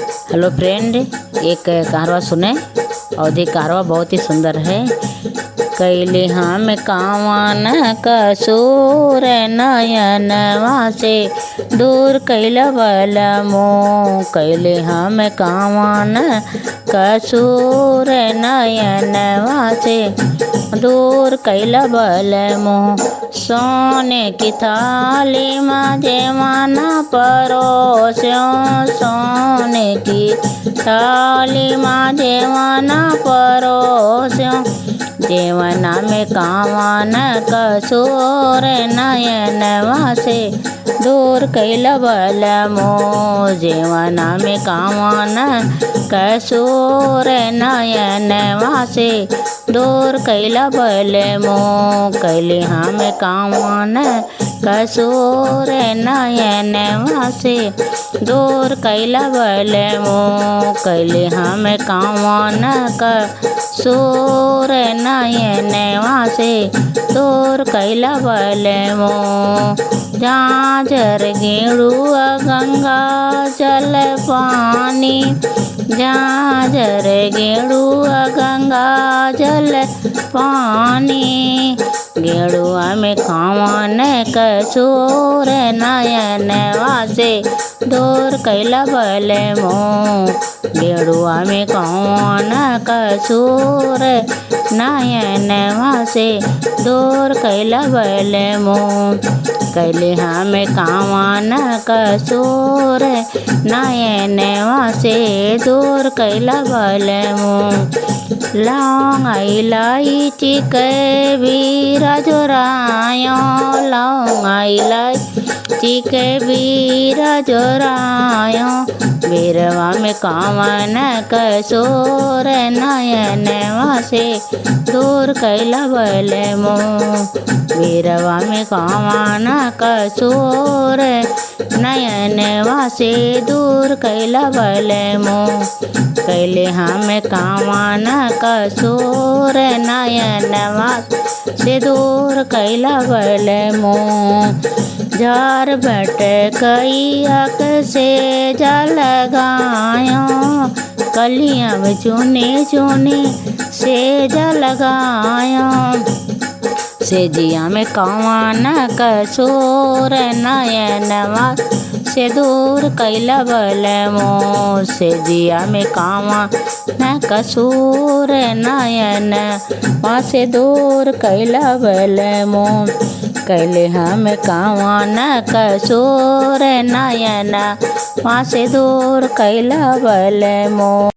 Hello friend, एक कारवा सुने। अवधि कारवा बहुत ही सुंदर है। कैले हम कावन कसूर नयनवा से दूर कैल बल मोह। कैले हम कावन कसूर नयनवा से दूर कैल बल मोह। सोने की थाली में जेवाना परोस्यो, सोने की थाली में जेवाना परोस्यो। जेवना में कावन कसूर नयनवा से दूर कैल बल मोह। जेवना में कावन कसूर नयनवा से दूर कैल बल मोह। कैले हम कावन कसूर नयनवा से दूर कैल बल मोह। कैले हम कावन कसूर नयनवा से दूर कैल बल मोह। झांझर गेड़ुआ गंगा जल पानी, झांझर गेड़ुआ गंगा जल पानी। गेड़ुआ में कावन कसूर नयनवा से दूर कैल बल मोह। गेड़ुआ में कावन कसूर नयनवा से दूर कैल बल मोह। कैले हम कावन कसूर नयनवा से दूर कैल बल मोह। लौंग इलायची के बीरा जोरायो, लौंग इलायची के बीरा जोरायो। बीरवा में कावन कसूर नयनवा से दूर कैल बल मोह। बीरवा में कावन कसूर नयनवा से दूर कैल बल मोह। कैले हम कावन कसूर नयनवा से दूर कैल बल मोह। झार बट कैयक से जल गायो, कलियां में चुने चुने से जल गायो। से जिया में कावन कसूर नयनवा से दूर कैल बल मोह। से जिया में कावन कसूर नयनवा से दूर कैल बल मोह। कैले हम कावन कसूर नयनवा से दूर कैल बल मोह।